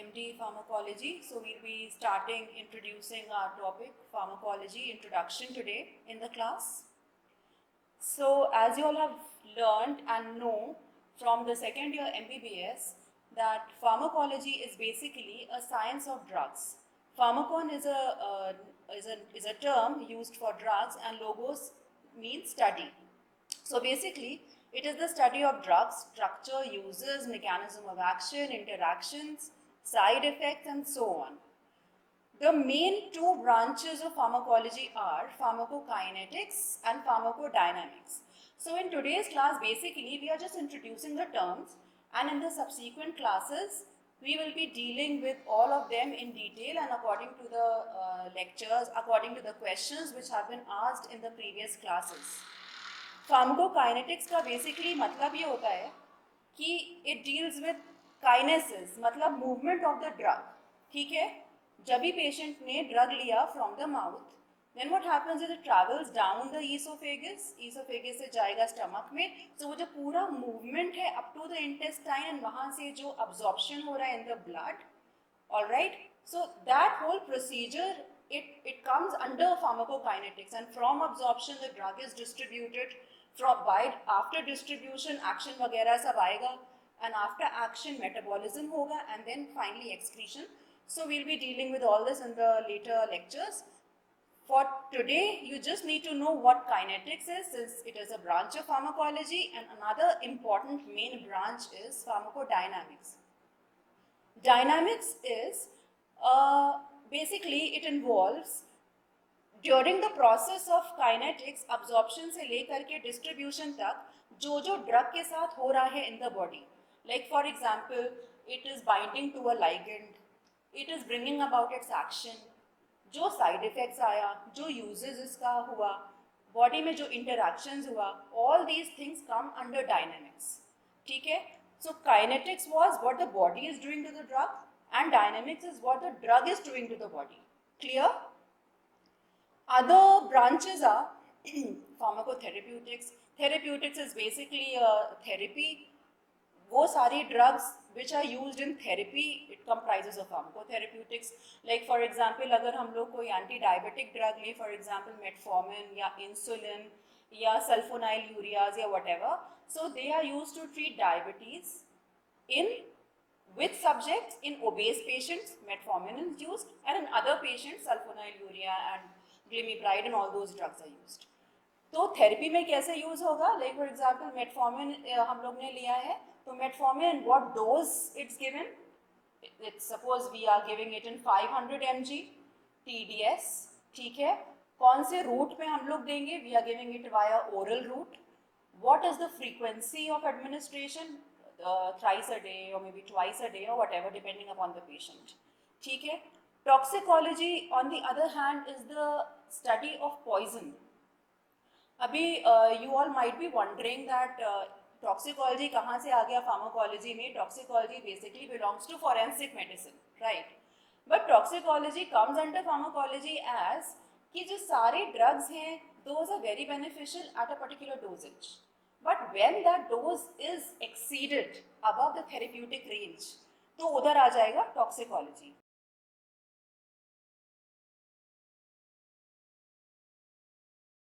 MD Pharmacology. So we'll be starting introducing our topic Pharmacology Introduction today in the class. So as you all have learned and know from the second year MBBS that pharmacology is basically a science of drugs. Pharmacon is a term used for drugs and logos means study. So basically, it is the study of drugs, structure, uses, mechanism of action, interactions, side effects, and so on. The main two branches of pharmacology are pharmacokinetics and pharmacodynamics. So in today's class, basically, we are just introducing the terms, and in the subsequent classes, we will be dealing with all of them in detail and according to the lectures, according to the questions which have been asked in the previous classes. Pharmacokinetics का basically मतलब ये होता है कि it deals with kinesis, मतलब movement of the drug. ठीक है, जब भी पेशेंट ने ड्रग लिया from the mouth, then what happens is it travels down the oesophagus, oesophagus से जाएगा स्टमक में. सो वो जो पूरा मूवमेंट है up to the intestine and वहाँ से जो अब्जॉर्प्शन हो रहा है in the blood, alright, so that whole procedure it comes under pharmacokinetics, and from absorption the drug is distributed from by after distribution action वगैरह सब आएगा, and after action metabolism होगा, and then finally excretion. So we'll be dealing with all this in the later lectures. For today you just need to know what kinetics is, since it is a branch of pharmacology, and another important main branch is pharmacodynamics. Dynamics is basically it involves during the process of kinetics, absorption से लेकर के distribution तक जो जो drug के साथ हो रहा है in the body. Like for example, it is binding to a ligand, it is bringing about its action, जो side effects आया, जो uses इसका हुआ, body में जो interactions हुआ, all these things come under dynamics. ठीक है? So kinetics was what the body is doing to the drug, and dynamics is what the drug is doing to the body. Clear? Other branches are pharmacotherapeutics. Therapeutics is basically a therapy. वो सारी drugs which are used in therapy, it comprises of pharmacotherapeutics. Like for example, अगर हम लोग कोई anti-diabetic drug ले, for example metformin या insulin या sulfonylureas या whatever, so they are used to treat diabetes with subjects. In obese patients, metformin is used, and in other patients, sulfonylurea and glimepiride and all those drugs are used. तो therapy में कैसे use होगा? Like for example metformin हम लोग ने लिया है, तो metformin what dose it's given? It's suppose we are giving it in 500 mg TDS. ठीक है, कौन से रूट पे हम लोग देंगे? We are giving it via oral route. What is the frequency of administration? Thrice a day or maybe twice a day or whatever, depending upon the patient. ठीक है. Toxicology on the other hand is the study of poison. अभी you all might be wondering that toxicology कहाँ से आ गया pharmacology में? Toxicology basically belongs to forensic medicine, right? But toxicology comes under pharmacology as कि जो सारे drugs हैं, those are very beneficial at a particular dosage. But when that dose is exceeded above the therapeutic range, तो उधर आ जाएगा toxicology.